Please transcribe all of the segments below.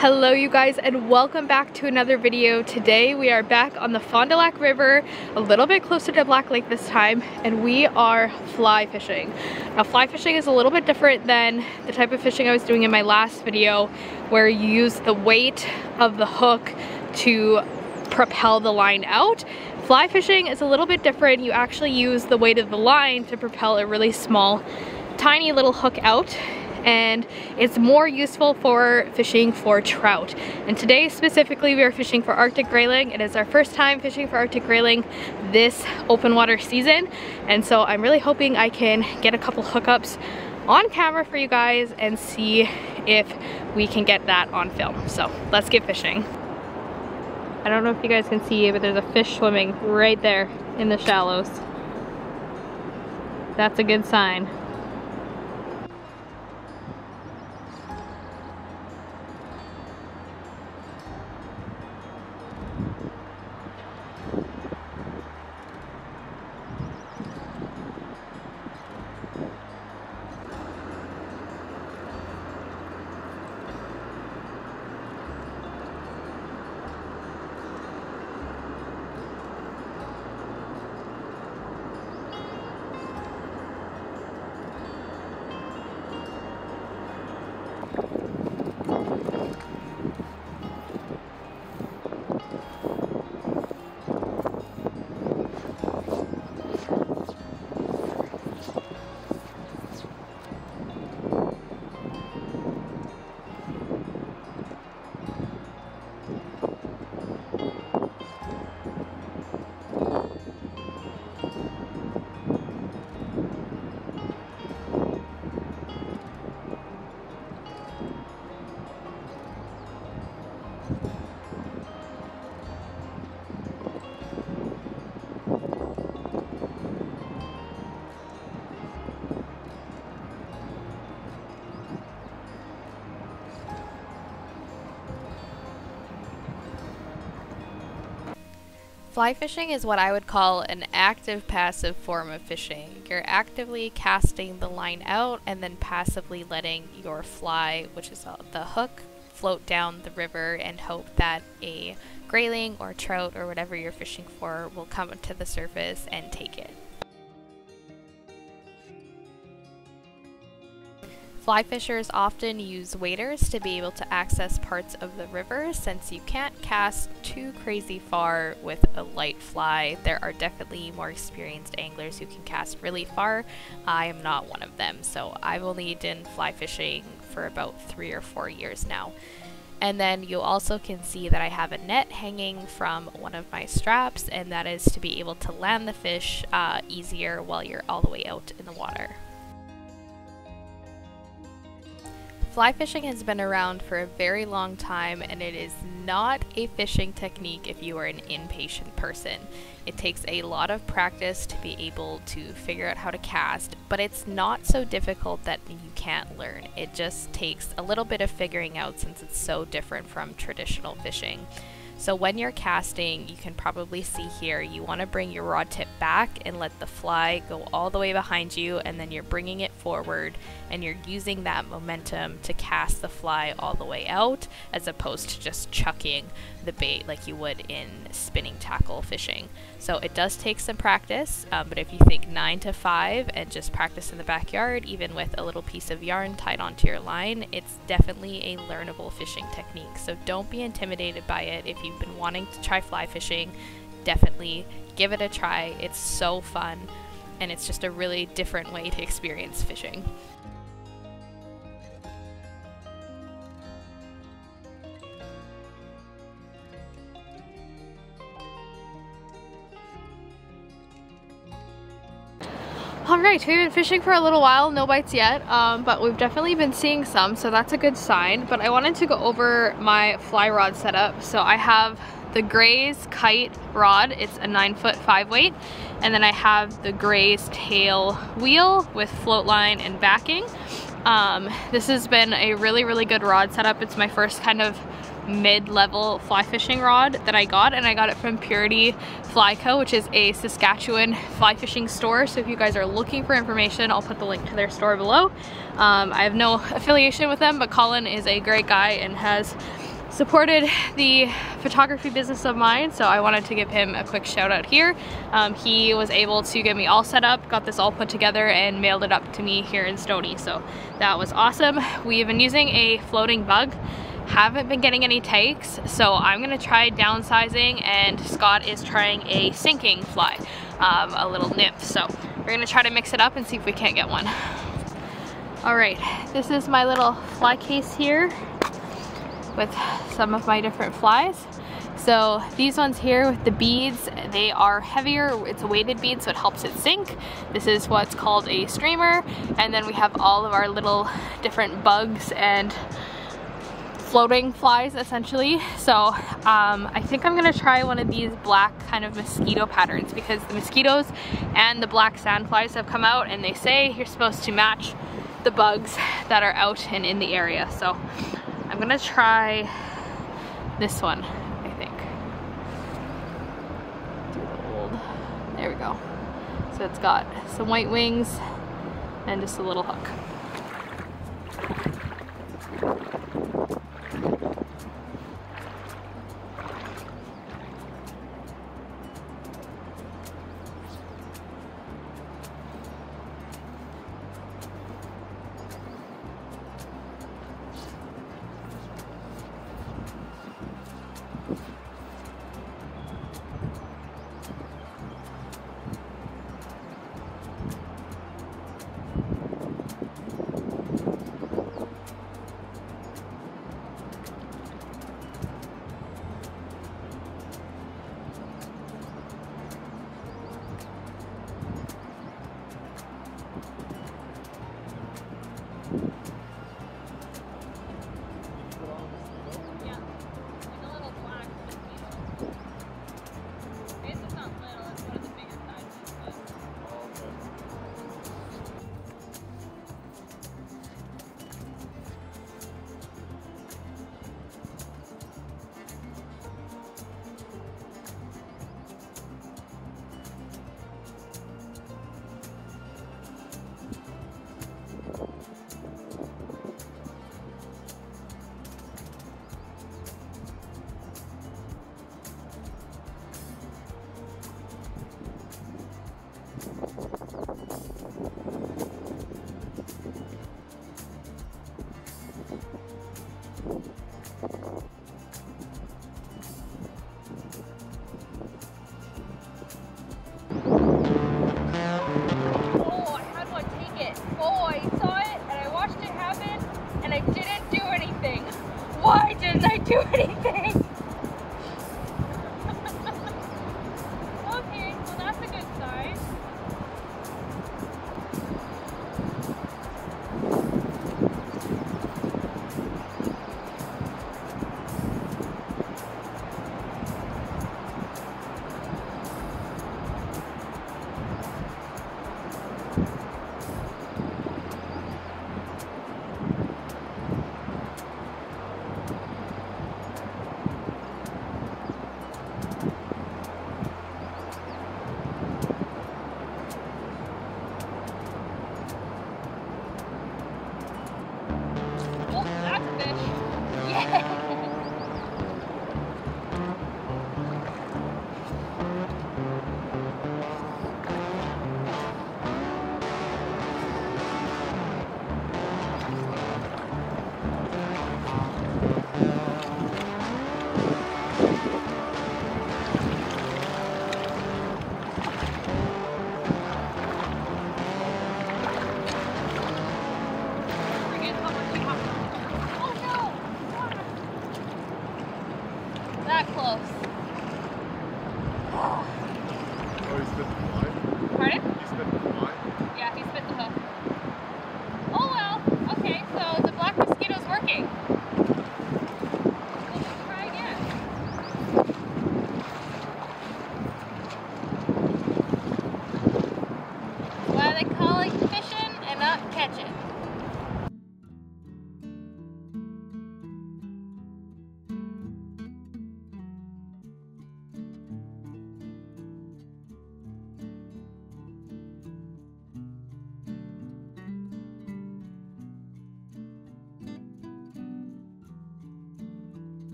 Hello you guys, and welcome back to another video. Today we are back on the Fond Du Lac River, a little bit closer to Black Lake this time, and we are fly fishing. Now fly fishing is a little bit different than the type of fishing I was doing in my last video, where you use the weight of the hook to propel the line out. Fly fishing is a little bit different. You actually use the weight of the line to propel a really small, tiny little hook out, and it's more useful for fishing for trout. And today specifically we are fishing for Arctic grayling. It is our first time fishing for Arctic grayling this open water season, and so I'm really hoping I can get a couple hookups on camera for you guys and see if we can get that on film. So let's get fishing. I don't know if you guys can see, but there's a fish swimming right there in the shallows. That's a good sign. Fly fishing is what I would call an active passive form of fishing. You're actively casting the line out and then passively letting your fly, which is the hook, float down the river and hope that a grayling or trout or whatever you're fishing for will come to the surface and take it. Fly fishers often use waders to be able to access parts of the river. Since you can't cast too crazy far with a light fly, there are definitely more experienced anglers who can cast really far. I am not one of them, so I've only done fly fishing for about 3 or 4 years now. And then you also can see that I have a net hanging from one of my straps, and that is to be able to land the fish easier while you're all the way out in the water. Fly fishing has been around for a very long time, and it is not a fishing technique if you are an impatient person. It takes a lot of practice to be able to figure out how to cast, but it's not so difficult that you can't learn. It just takes a little bit of figuring out since it's so different from traditional fishing. So when you're casting, you can probably see here, you want to bring your rod tip back and let the fly go all the way behind you, and then you're bringing it forward and you're using that momentum to cast the fly all the way out, as opposed to just chucking the bait like you would in spinning tackle fishing. So it does take some practice, but if you think 9 to 5 and just practice in the backyard, even with a little piece of yarn tied onto your line, it's definitely a learnable fishing technique. So don't be intimidated by it. If you've been wanting to try fly fishing, definitely give it a try. It's so fun, and it's just a really different way to experience fishing. Alright, we've been fishing for a little while, no bites yet, but we've definitely been seeing some, so that's a good sign. But I wanted to go over my fly rod setup. So I have the Gray's Kite rod, it's a 9-foot 5-weight, and then I have the Gray's Tail wheel with float line and backing. This has been a really good rod setup. It's my first kind of mid-level fly fishing rod that I got, and I got it from Purity Fly Co., which is a Saskatchewan fly fishing store. So if you guys are looking for information, I'll put the link to their store below. I have no affiliation with them, but Colin is a great guy and has supported the photography business of mine, so I wanted to give him a quick shout out here. He was able to get me all set up, got this all put together, and mailed it up to me here in Stoney, so that was awesome. We've been using a floating bug, haven't been getting any takes, so I'm gonna try downsizing, and Scott is trying a sinking fly, a little nymph, so we're gonna try to mix it up and see if we can't get one. All right, this is my little fly case here with some of my different flies. So these ones here with the beads, they are heavier. It's a weighted bead, so it helps it sink. This is what's called a streamer. And then we have all of our little different bugs and floating flies essentially. So I think I'm gonna try one of these black kind of mosquito patterns, because the mosquitoes and the black sand flies have come out, and they say you're supposed to match the bugs that are out and in the area. So I'm gonna try this one, I think. There we go. So it's got some white wings and just a little hook. Why didn't I do anything? Okay, well that's a good sign.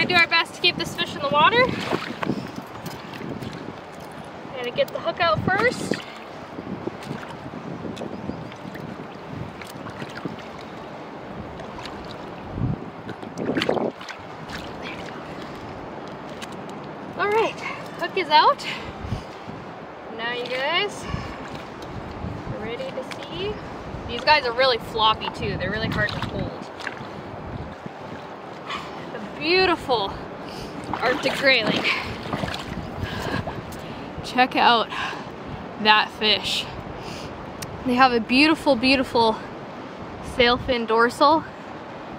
Do our best to keep this fish in the water. Gonna get the hook out first. All right, hook is out. Now you guys are ready to see. These guys are really floppy too. They're really hard to hold. Beautiful Arctic grayling. Check out that fish. They have a beautiful, beautiful sailfin dorsal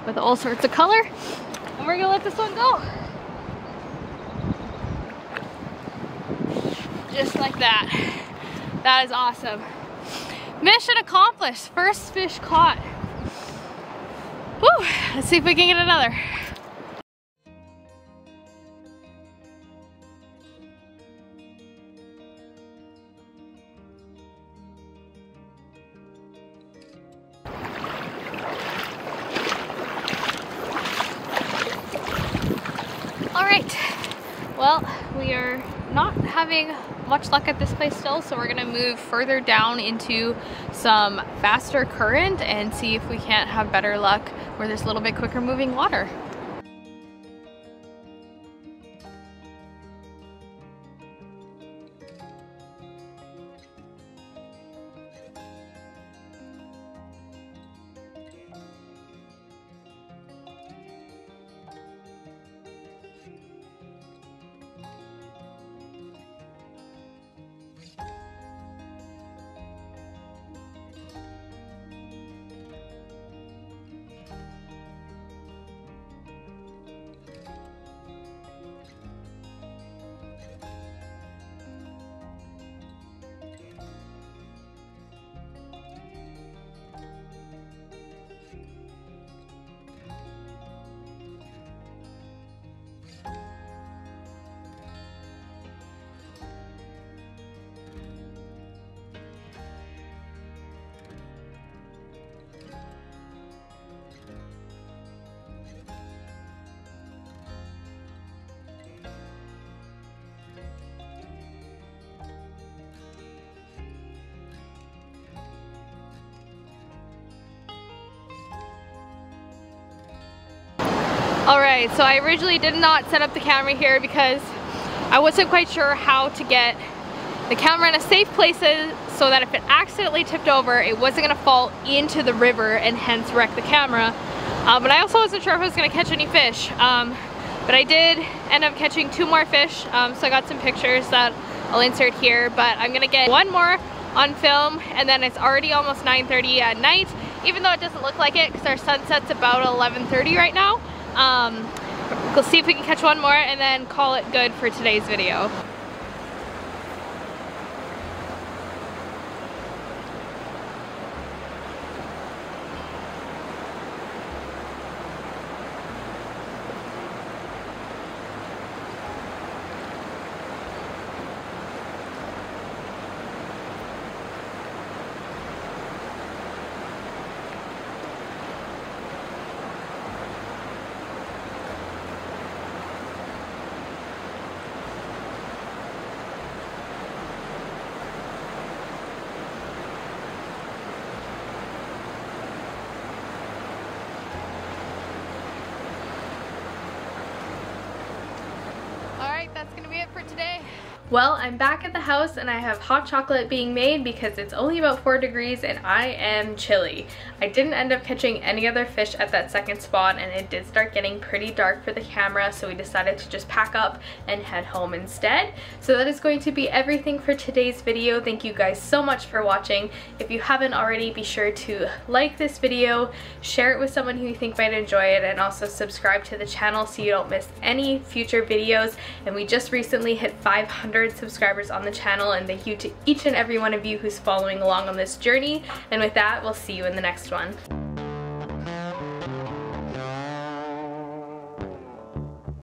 with all sorts of color. And we're gonna let this one go. Just like that. That is awesome. Mission accomplished. First fish caught. Woo! Let's see if we can get another. Alright, well, we are not having much luck at this place still, so we're gonna move further down into some faster current and see if we can't have better luck where there's a little bit quicker moving water. Alright, so I originally did not set up the camera here because I wasn't quite sure how to get the camera in a safe place so that if it accidentally tipped over, it wasn't going to fall into the river and hence wreck the camera. But I also wasn't sure if I was going to catch any fish. But I did end up catching 2 more fish, so I got some pictures that I'll insert here. But I'm going to get 1 more on film, and then it's already almost 9:30 at night, even though it doesn't look like it because our sunset's about 11:30 right now. We'll see if we can catch 1 more and then call it good for today's video. Well, I'm back at the house and I have hot chocolate being made because it's only about 4 degrees and I am chilly. I didn't end up catching any other fish at that second spot and it did start getting pretty dark for the camera, so we decided to just pack up and head home instead. So that is going to be everything for today's video. Thank you guys so much for watching. If you haven't already, be sure to like this video, share it with someone who you think might enjoy it, and also subscribe to the channel so you don't miss any future videos. And we just recently hit 500 subscribers on the channel, and thank you to each and every one of you who's following along on this journey. And with that, we'll see you in the next one.